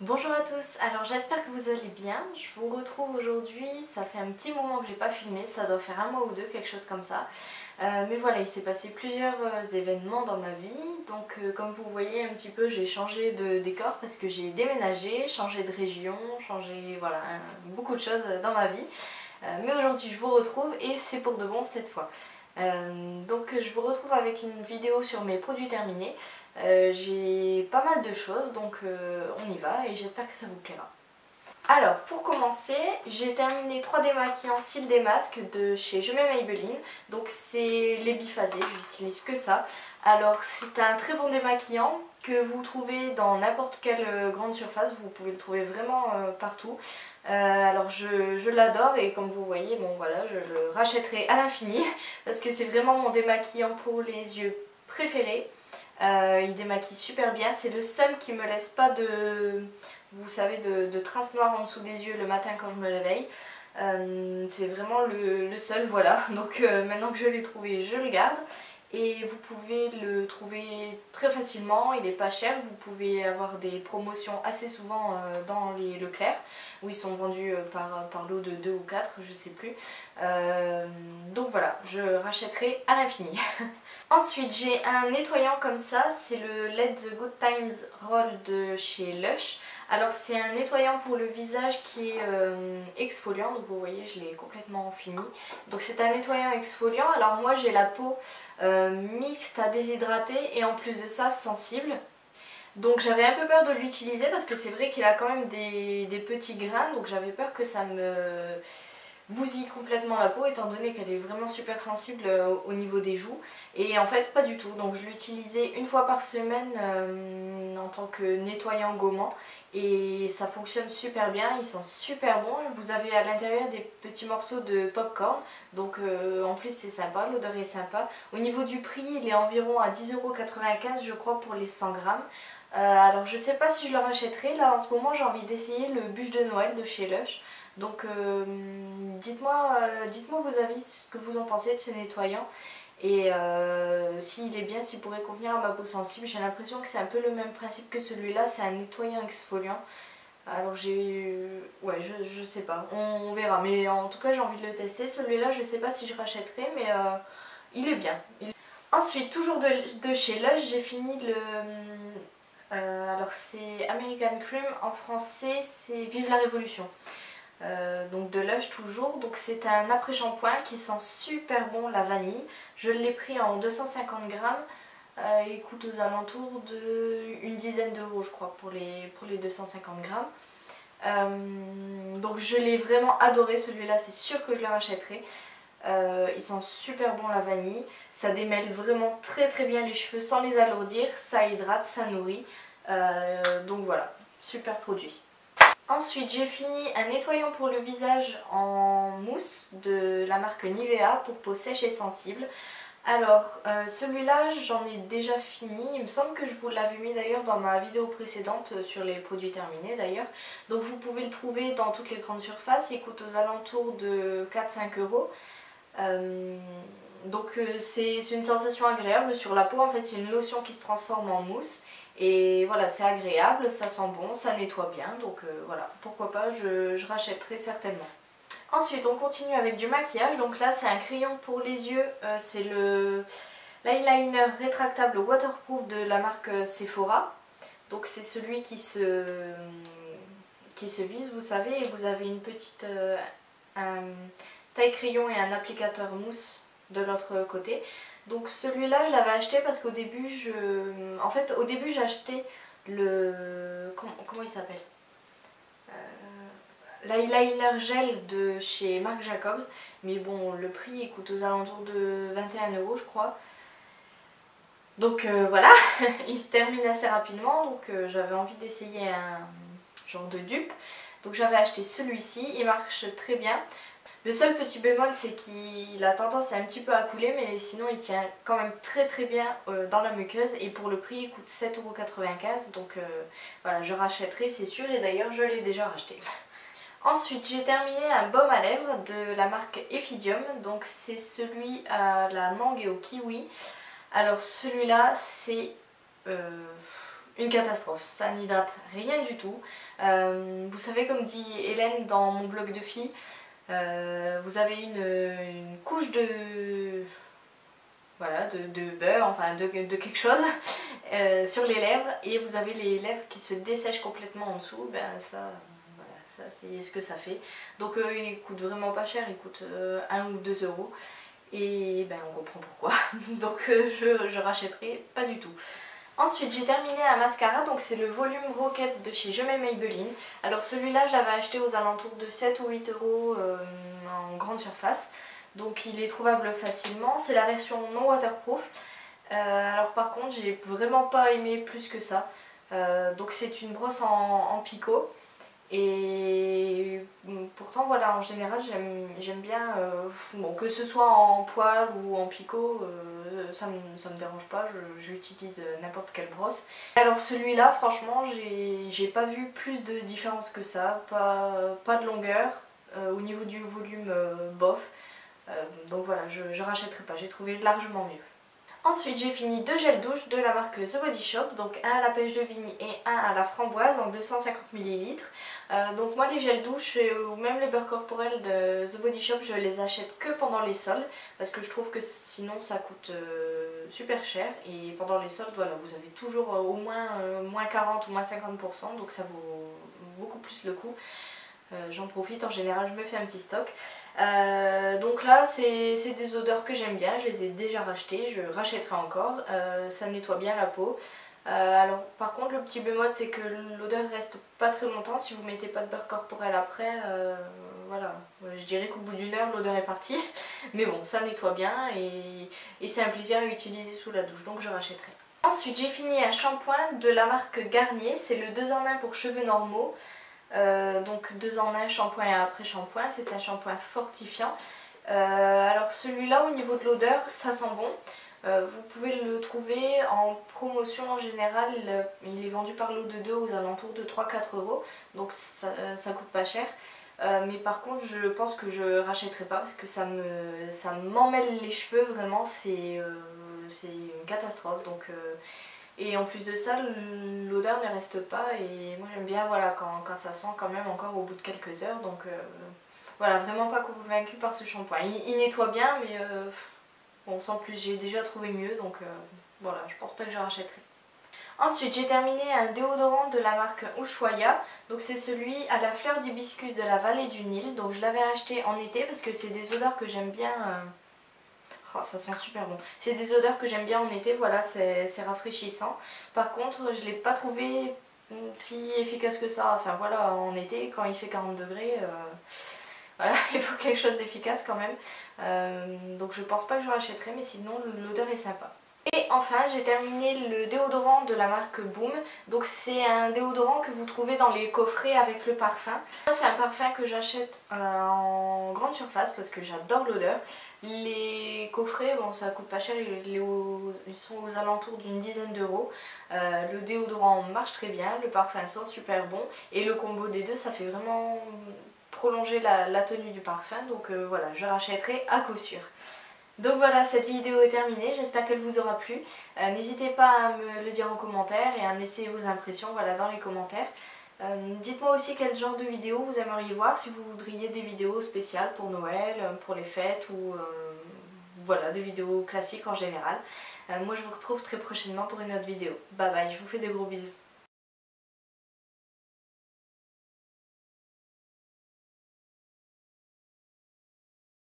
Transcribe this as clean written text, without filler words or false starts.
Bonjour à tous, alors j'espère que vous allez bien. Je vous retrouve aujourd'hui, ça fait un petit moment que j'ai pas filmé, ça doit faire un mois ou deux, quelque chose comme ça. Mais voilà, il s'est passé plusieurs événements dans ma vie, donc comme vous voyez un petit peu, j'ai changé de décor parce que j'ai déménagé, changé de région, changé voilà, beaucoup de choses dans ma vie. Mais aujourd'hui je vous retrouve et c'est pour de bon cette fois. Donc je vous retrouve avec une vidéo sur mes produits terminés. J'ai pas mal de choses donc on y va et j'espère que ça vous plaira. Alors pour commencer, j'ai terminé 3 démaquillants cils des masques de chez Je m'aime Maybelline. Donc c'est les biphasés, j'utilise que ça. Alors c'est un très bon démaquillant que vous trouvez dans n'importe quelle grande surface, vous pouvez le trouver vraiment partout. Alors je l'adore et comme vous voyez, bon voilà, je le rachèterai à l'infini parce que c'est vraiment mon démaquillant pour les yeux préféré. Il démaquille super bien, c'est le seul qui me laisse pas de, vous savez, de traces noires en dessous des yeux le matin quand je me réveille. C'est vraiment le seul, voilà. Donc maintenant que je l'ai trouvé, je le garde. Et vous pouvez le trouver très facilement, il n'est pas cher, vous pouvez avoir des promotions assez souvent dans les Leclerc, où ils sont vendus par lot de 2 ou 4, je sais plus. Donc voilà, je rachèterai à l'infini. Ensuite j'ai un nettoyant comme ça, c'est le Let the Good Times Roll de chez Lush. Alors c'est un nettoyant pour le visage qui est exfoliant, donc vous voyez je l'ai complètement fini. Donc c'est un nettoyant exfoliant, alors moi j'ai la peau mixte à déshydrater et en plus de ça sensible. Donc j'avais un peu peur de l'utiliser parce que c'est vrai qu'il a quand même des petits grains, donc j'avais peur que ça me bousille complètement la peau étant donné qu'elle est vraiment super sensible au niveau des joues. Et en fait pas du tout, donc je l'utilisais une fois par semaine en tant que nettoyant gommant. Et ça fonctionne super bien, ils sont super bons. Vous avez à l'intérieur des petits morceaux de popcorn, donc en plus c'est sympa, l'odeur est sympa. Au niveau du prix, il est environ à 10,95 € je crois pour les 100 grammes. Alors je sais pas si je le rachèterai, là en ce moment j'ai envie d'essayer le bûche de Noël de chez Lush. Donc dites-moi vos avis, ce que vous en pensez de ce nettoyant. Et s'il est bien, s'il pourrait convenir à ma peau sensible. J'ai l'impression que c'est un peu le même principe que celui-là, c'est un nettoyant exfoliant. Alors ouais, je sais pas, on verra. Mais en tout cas j'ai envie de le tester. Celui-là je sais pas si je rachèterai, mais il est bien. Ensuite, toujours de chez Lush, j'ai fini le... alors c'est American Cream, en français c'est Vive la Révolution. Donc de Lush toujours, donc c'est un après-shampoing qui sent super bon la vanille. Je l'ai pris en 250 grammes, il coûte aux alentours d'une dizaine d'euros je crois pour les 250 grammes. Donc je l'ai vraiment adoré celui-là, c'est sûr que je le rachèterai. Il sent super bon la vanille, ça démêle vraiment très très bien les cheveux sans les alourdir, ça hydrate, ça nourrit. Donc voilà, super produit. Ensuite j'ai fini un nettoyant pour le visage en mousse de la marque Nivea pour peau sèche et sensible. Alors celui-là j'en ai déjà fini, il me semble que je vous l'avais mis d'ailleurs dans ma vidéo précédente sur les produits terminés d'ailleurs. Donc vous pouvez le trouver dans toutes les grandes surfaces, il coûte aux alentours de 4-5 €. Donc c'est une sensation agréable sur la peau, en fait c'est une lotion qui se transforme en mousse. Et voilà, c'est agréable, ça sent bon, ça nettoie bien, donc voilà, pourquoi pas, je rachèterai certainement. Ensuite, on continue avec du maquillage, donc là c'est un crayon pour les yeux, c'est le l'eyeliner rétractable waterproof de la marque Sephora. Donc c'est celui qui se vise, vous savez, et vous avez une petite un taille-crayon et un applicateur mousse de l'autre côté. Donc celui-là je l'avais acheté parce qu'au début au début j'ai acheté le... Comment il s'appelle, l'eyeliner gel de chez Marc Jacobs. Mais bon, le prix il coûte aux alentours de 21 € je crois. Donc voilà, il se termine assez rapidement, donc j'avais envie d'essayer un genre de dupe. Donc j'avais acheté celui-ci, il marche très bien. Le seul petit bémol c'est qu'il a tendance un petit peu à couler, mais sinon il tient quand même très très bien dans la muqueuse. Et pour le prix il coûte 7,95 €, donc voilà, je rachèterai c'est sûr, et d'ailleurs je l'ai déjà racheté. Ensuite j'ai terminé un baume à lèvres de la marque Effidium, donc c'est celui à la mangue et au kiwi. Alors celui-là c'est une catastrophe, ça n'hydrate rien du tout. Vous savez, comme dit Hélène dans mon blog de filles, vous avez une couche de, voilà, de beurre, enfin de quelque chose sur les lèvres, et vous avez les lèvres qui se dessèchent complètement en dessous. Ben ça, voilà, ça c'est ce que ça fait. Donc il coûte vraiment pas cher, il coûte 1 ou 2 euros. Et ben on comprend pourquoi. Donc je rachèterai pas du tout. Ensuite j'ai terminé un mascara, donc c'est le volume Rocket de chez Je m'aime Maybelline. Alors celui-là je l'avais acheté aux alentours de 7 ou 8 euros en grande surface. Donc il est trouvable facilement, c'est la version non waterproof. Alors par contre j'ai vraiment pas aimé plus que ça. Donc c'est une brosse en picot. Et pourtant voilà, en général j'aime bien, bon, que ce soit en poil ou en picot, ça me dérange pas, j'utilise n'importe quelle brosse. Alors celui-là franchement j'ai pas vu plus de différence que ça, pas de longueur, au niveau du volume bof, donc voilà, je rachèterai pas, j'ai trouvé largement mieux. Ensuite j'ai fini 2 gels douche de la marque The Body Shop, donc un à la pêche de vigne et un à la framboise en 250 ml. Donc moi les gels douche ou même les beurres corporels de The Body Shop, je les achète que pendant les soldes parce que je trouve que sinon ça coûte super cher, et pendant les soldes voilà, vous avez toujours au moins moins 40 ou moins 50%, donc ça vaut beaucoup plus le coup. J'en profite, en général je me fais un petit stock. Donc là c'est des odeurs que j'aime bien, je les ai déjà rachetées, je rachèterai encore, ça nettoie bien la peau. Alors par contre le petit bémol c'est que l'odeur reste pas très longtemps si vous mettez pas de beurre corporel après, voilà, je dirais qu'au bout d'une heure l'odeur est partie, mais bon ça nettoie bien et c'est un plaisir à utiliser sous la douche, donc je rachèterai. Ensuite j'ai fini un shampoing de la marque Garnier, c'est le 2 en 1 pour cheveux normaux. Donc 2 en 1 shampoing et après shampoing, c'est un shampoing fortifiant. Alors celui-là au niveau de l'odeur ça sent bon. Vous pouvez le trouver en promotion en général, il est vendu par lot de 2 aux alentours de 3-4 euros, donc ça coûte pas cher. Mais par contre je pense que je rachèterai pas parce que ça m'emmêle les cheveux, vraiment c'est une catastrophe. Donc, et en plus de ça l'odeur ne reste pas, et moi j'aime bien voilà, quand ça sent quand même encore au bout de quelques heures. Donc voilà, vraiment pas convaincue par ce shampoing. Il nettoie bien mais bon, sans plus, j'ai déjà trouvé mieux, donc voilà, je pense pas que je rachèterai. Ensuite j'ai terminé un déodorant de la marque Ushuaïa, donc c'est celui à la fleur d'hibiscus de la vallée du Nil. Donc je l'avais acheté en été parce que c'est des odeurs que j'aime bien. Oh, ça sent super bon. C'est des odeurs que j'aime bien en été, voilà, c'est rafraîchissant. Par contre je l'ai pas trouvé si efficace que ça, enfin voilà, en été quand il fait 40 degrés, voilà, il faut quelque chose d'efficace quand même. Donc je pense pas que je rachèterai, mais sinon l'odeur est sympa. Et enfin j'ai terminé le déodorant de la marque Boom. Donc c'est un déodorant que vous trouvez dans les coffrets avec le parfum. C'est un parfum que j'achète en grande surface parce que j'adore l'odeur. Les coffrets, bon ça coûte pas cher, ils sont aux alentours d'une dizaine d'euros. Le déodorant marche très bien, le parfum sent super bon, et le combo des deux ça fait vraiment prolonger la tenue du parfum. Donc voilà, je rachèterai à coup sûr. Donc voilà, cette vidéo est terminée, j'espère qu'elle vous aura plu. N'hésitez pas à me le dire en commentaire et à me laisser vos impressions, voilà, dans les commentaires. Dites-moi aussi quel genre de vidéo vous aimeriez voir, si vous voudriez des vidéos spéciales pour Noël, pour les fêtes, ou voilà, des vidéos classiques en général. Moi je vous retrouve très prochainement pour une autre vidéo. Bye bye, je vous fais de gros bisous.